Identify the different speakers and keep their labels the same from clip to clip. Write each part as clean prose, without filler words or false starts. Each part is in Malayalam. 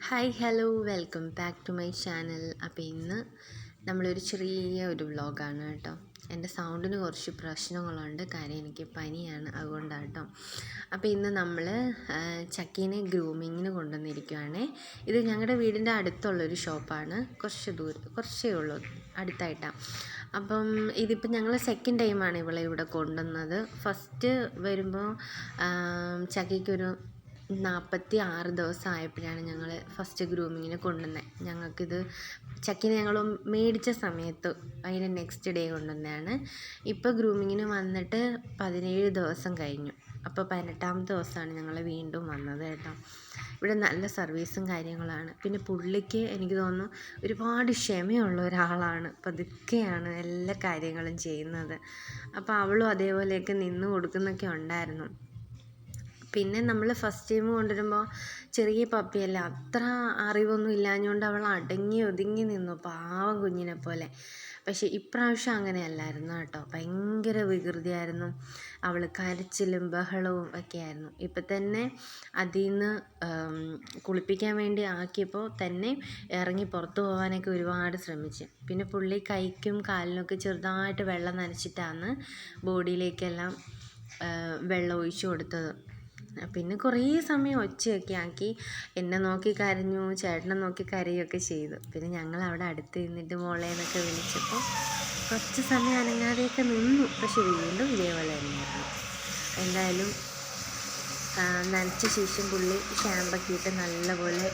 Speaker 1: Hi hello welcome back to my channel. അപ്പോൾ ഇന്ന് നമ്മളൊരു ചെറിയ വ്ളോഗാണ് കേട്ടോ. എൻ്റെ സൗണ്ടിന് കുറച്ച് പ്രശ്നങ്ങളുണ്ട്, കാര്യം എനിക്ക് പനിയാണ്, അതുകൊണ്ടാണ് കേട്ടോ. അപ്പോൾ ഇന്ന് നമ്മൾ ചക്കീനെ ഗ്രൂമിങ്ങിന് കൊണ്ടുവന്നിരിക്കുകയാണ്. ഇത് ഞങ്ങളുടെ വീടിൻ്റെ അടുത്തുള്ളൊരു ഷോപ്പാണ്, കുറച്ചേ ഉള്ളൂ, അടുത്തായിട്ടാണ്. അപ്പം ഇതിപ്പോൾ ഞങ്ങൾ സെക്കൻഡ് ടൈമാണ് ഇവളെ ഇവിടെ കൊണ്ടുവന്നത്. ഫസ്റ്റ് വരുമ്പോൾ ചക്കയ്ക്കൊരു 46 ദിവസം ആയപ്പോഴാണ് ഞങ്ങൾ ഫസ്റ്റ് ഗ്രൂമിങ്ങിന് കൊണ്ടുവന്നത്. ഞങ്ങൾക്കിത് ചക്കിനെ ഞങ്ങൾ മേടിച്ച സമയത്ത് അതിന് നെക്സ്റ്റ് ഡേ കൊണ്ടുവന്നതാണ്. ഇപ്പോൾ ഗ്രൂമിങ്ങിന് വന്നിട്ട് 17 ദിവസം കഴിഞ്ഞു. അപ്പോൾ 18ാമത്തെ ദിവസമാണ് ഞങ്ങൾ വീണ്ടും വന്നത് കേട്ടോ. ഇവിടെ നല്ല സർവീസും കാര്യങ്ങളാണ്. പിന്നെ പുള്ളിക്ക് എനിക്ക് തോന്നുന്നു ഒരുപാട് ക്ഷമയുള്ള ഒരാളാണ്, പതുക്കെയാണ് എല്ലാ കാര്യങ്ങളും ചെയ്യുന്നത്. അപ്പോൾ അവളും അതേപോലെയൊക്കെ നിന്ന് കൊടുക്കുന്നൊക്കെ ഉണ്ടായിരുന്നു. പിന്നെ നമ്മൾ ഫസ്റ്റ് ടൈം കൊണ്ടുവരുമ്പോൾ ചെറിയ പപ്പിയല്ല, അത്ര അറിവൊന്നും ഇല്ലാഞ്ഞുകൊണ്ട് അവൾ അടങ്ങി ഒതുങ്ങി നിന്നു, പാവം കുഞ്ഞിനെ പോലെ. പക്ഷേ ഇപ്രാവശ്യം അങ്ങനെയല്ലായിരുന്നു കേട്ടോ, ഭയങ്കര വികൃതിയായിരുന്നു. അവൾ കരച്ചിലും ബഹളവും ഒക്കെ ആയിരുന്നു. ഇപ്പം തന്നെ അതിൽ നിന്ന് കുളിപ്പിക്കാൻ വേണ്ടി ആക്കിയപ്പോൾ തന്നെ ഇറങ്ങി പുറത്തു പോകാനൊക്കെ ഒരുപാട് ശ്രമിച്ചു. പിന്നെ പുള്ളി കൈക്കും കാലിനൊക്കെ ചെറുതായിട്ട് വെള്ളം നനച്ചിട്ടാണ് ബോഡിയിലേക്കെല്ലാം വെള്ളം ഒഴിച്ചു കൊടുത്തത്. പിന്നെ കുറേ സമയം ഒച്ചയൊക്കെ ആക്കി, എന്നെ നോക്കി കരഞ്ഞു, ചേട്ടനെ നോക്കി കരയൊക്കെ ചെയ്തു. പിന്നെ ഞങ്ങൾ അവിടെ അടുത്ത് നിന്നിട്ട് മോളെ എന്നൊക്കെ വിളിച്ചപ്പോൾ കുറച്ച് സമയം അനങ്ങാതെയൊക്കെ നിന്നു. പക്ഷെ വീണ്ടും ഇതേപോലെ തന്നെയായിരുന്നു. എന്തായാലും നനച്ച ശേഷം പുള്ളി ഷാമ്പൊക്കെ ഇട്ട് നല്ലപോലെ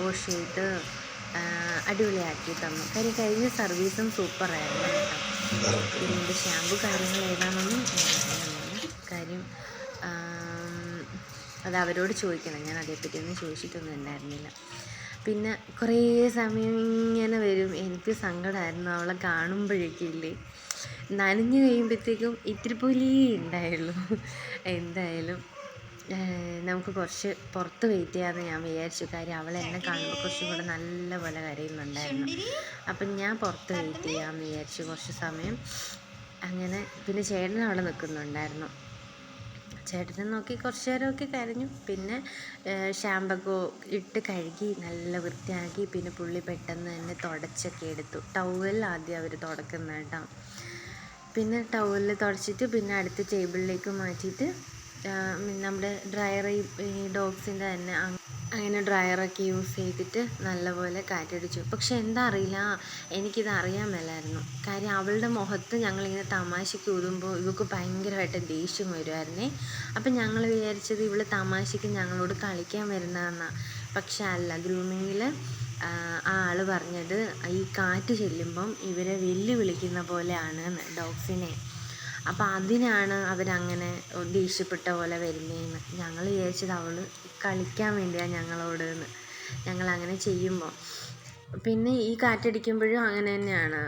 Speaker 1: വാഷ് ചെയ്ത് അടിപൊളിയാക്കി തന്നു. കാര്യം കഴിഞ്ഞ സർവീസും സൂപ്പറായിരുന്നു കേട്ടോ. ഇതിൻ്റെ ഷാമ്പു കാര്യങ്ങൾ ഏതാണെന്നൊന്നും അറിയുന്നില്ല, കാര്യം അത് അവരോട് ചോദിക്കണം. ഞാൻ അതേപ്പറ്റിയൊന്നും ചോദിച്ചിട്ടൊന്നും ഉണ്ടായിരുന്നില്ല. പിന്നെ കുറേ സമയം ഇങ്ങനെ വരും. എനിക്ക് സങ്കടമായിരുന്നു അവളെ കാണുമ്പോഴേക്കില്ലേ. നനഞ്ഞു കഴിയുമ്പോഴത്തേക്കും ഇത്തിരി പോലേ ഉണ്ടായുള്ളൂ. എന്തായാലും നമുക്ക് കുറച്ച് പുറത്ത് വെയിറ്റ് ചെയ്യാമെന്ന് ഞാൻ വിചാരിച്ചു. കാര്യം അവൾ എന്നെ കാണുമ്പോൾ കുറച്ചും കൂടെ നല്ല പോലെ കരയുന്നുണ്ടായിരുന്നു. അപ്പം ഞാൻ പുറത്ത് വെയിറ്റ് ചെയ്യാമെന്ന് വിചാരിച്ചു കുറച്ച് സമയം. അങ്ങനെ പിന്നെ ചേട്ടൻ അവിടെ നിൽക്കുന്നുണ്ടായിരുന്നു. ചേട്ടനെ നോക്കി കുറച്ച് നേരമൊക്കെ കരഞ്ഞു. പിന്നെ ഷാമ്പൊക്കെ ഇട്ട് കഴുകി നല്ല വൃത്തിയാക്കി. പിന്നെ പുള്ളി പെട്ടെന്ന് തന്നെ തുടച്ചൊക്കെ എടുത്തു. ടവൽ ആദ്യം അവർ തുടക്കുന്ന കേട്ടോ. പിന്നെ ടവലിൽ തുടച്ചിട്ട് പിന്നെ അടുത്ത ടേബിളിലേക്ക് മാറ്റിയിട്ട് നമ്മുടെ ഡ്രയർ, ഈ ഡോഗ്സിൻ്റെ തന്നെ അങ്ങനെ ഡ്രയറൊക്കെ യൂസ് ചെയ്തിട്ട് നല്ലപോലെ കാറ്റടിച്ചു. പക്ഷെ എന്താ അറിയില്ല, എനിക്കിത് അറിയാൻ മേലായിരുന്നു. കാര്യം അവളുടെ മുഖത്ത് ഞങ്ങളിങ്ങനെ തമാശയ്ക്ക് ഊതുമ്പോൾ ഇവൾക്ക് ഭയങ്കരമായിട്ട് ദേഷ്യം വരുമായിരുന്നേ. അപ്പം ഞങ്ങൾ വിചാരിച്ചത് ഇവൾ തമാശയ്ക്ക് ഞങ്ങളോട് കളിക്കാൻ വരുന്നതെന്നാണ്. പക്ഷെ അല്ല, ഗ്രൂമിങ്ങിൽ ആ ആൾ പറഞ്ഞത് ഈ കാറ്റ് ചെല്ലുമ്പം ഇവരെ വെല്ലുവിളിക്കുന്ന പോലെയാണ് ഡോഗ്സിനെ. അപ്പം അതിനാണ് അവരങ്ങനെ ദേഷ്യപ്പെട്ട പോലെ വരുന്നതെന്ന്. ഞങ്ങൾ വിചാരിച്ചത് അവൾ കളിക്കാൻ വേണ്ടിയാണ് ഞങ്ങളോട് എന്ന്. ഞങ്ങളങ്ങനെ ചെയ്യുമ്പോൾ പിന്നെ ഈ കാറ്റടിക്കുമ്പോഴും അങ്ങനെ തന്നെയാണ്,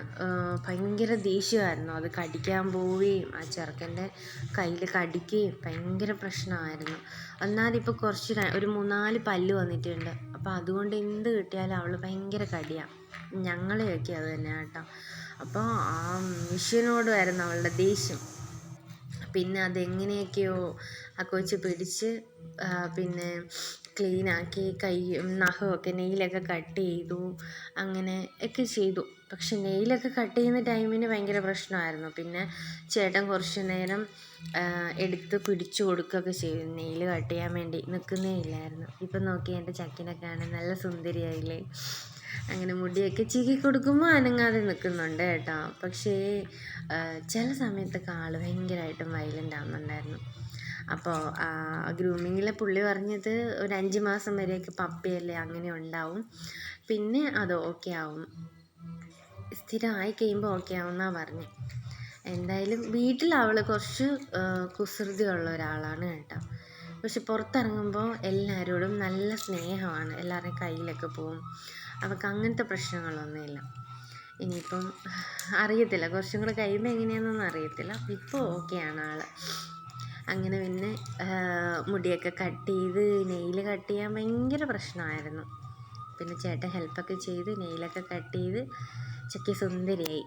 Speaker 1: ഭയങ്കര ദേഷ്യമായിരുന്നു. അത് കടിക്കാൻ പോവുകയും ആ ചെറുക്കൻ്റെ കയ്യിൽ കടിക്കുകയും ഭയങ്കര പ്രശ്നമായിരുന്നു. ഒന്നാമതിപ്പോൾ ഒരു 3-4 പല്ല് വന്നിട്ടുണ്ട്. അപ്പോൾ അതുകൊണ്ട് എന്ത് കിട്ടിയാലും അവൾ ഭയങ്കര കടിയാണ്. ഞങ്ങളെയൊക്കെ അത് തന്നെയാണ് കേട്ടോ. അപ്പോൾ ആ മനുഷ്യനോടുമായിരുന്നു അവളുടെ ദേഷ്യം. പിന്നെ അതെങ്ങനെയൊക്കെയോ ആ കൊച്ച് പിടിച്ച് പിന്നെ ക്ലീനാക്കി, നഖമൊക്കെ നെയിലൊക്കെ കട്ട് ചെയ്തു, അങ്ങനെ ഒക്കെ ചെയ്തു. പക്ഷെ നെയിലൊക്കെ കട്ട് ചെയ്യുന്ന ടൈമിന് ഭയങ്കര പ്രശ്നമായിരുന്നു. പിന്നെ ചേട്ടൻ കുറച്ച് നേരം എടുത്ത് പിടിച്ചു കൊടുക്കുകയൊക്കെ ചെയ്തു. നെയിൽ കട്ട് ചെയ്യാൻ വേണ്ടി നിൽക്കുന്നേ ഇല്ലായിരുന്നു. ഇപ്പം നോക്കി എൻ്റെ ചക്കിനൊക്കെ ആണെങ്കിൽ നല്ല സുന്ദരിയായില്ലേ. അങ്ങനെ മുടിയൊക്കെ ചീകി കൊടുക്കുമ്പോൾ അനങ്ങാതെ നിൽക്കുന്നുണ്ട് കേട്ടോ. പക്ഷേ ചില സമയത്തൊക്കെ ആൾ ഭയങ്കരമായിട്ടും വയലൻ്റ് ആവുന്നുണ്ടായിരുന്നു. അപ്പോൾ ഗ്രൂമിങ്ങിലെ പുള്ളി പറഞ്ഞത് ഒരു 5 മാസം വരെയൊക്കെ പപ്പിയല്ലേ, അങ്ങനെ ഉണ്ടാവും, പിന്നെ അത് ഓക്കെ ആവും, സ്ഥിരമായി കഴിയുമ്പോൾ ഓക്കെ ആവുമെന്നാണ് പറഞ്ഞത്. എന്തായാലും വീട്ടിൽ അവൾ കുറച്ച് കുസൃതിയുള്ള ഒരാളാണ് കേട്ടോ. പക്ഷെ പുറത്തിറങ്ങുമ്പോൾ എല്ലാവരോടും നല്ല സ്നേഹമാണ്, എല്ലാവരുടെയും കയ്യിലൊക്കെ പോവും. അവൾക്ക് അങ്ങനത്തെ പ്രശ്നങ്ങളൊന്നുമില്ല. ഇനിയിപ്പം അറിയത്തില്ല, കുറച്ചും കൂടെ കഴിയുമ്പോൾ എങ്ങനെയാണെന്നൊന്നും അറിയത്തില്ല. ഇപ്പോൾ ഓക്കെയാണ് ആൾ. അങ്ങനെ പിന്നെ മുടിയൊക്കെ കട്ട് ചെയ്ത്, നെയിൽ കട്ട് ചെയ്യാൻ ഭയങ്കര പ്രശ്നമായിരുന്നു. പിന്നെ ചേട്ടൻ ഹെൽപ്പൊക്കെ ചെയ്ത് നെയിലൊക്കെ കട്ട് ചെയ്ത് ചക്കി സുന്ദരിയായി.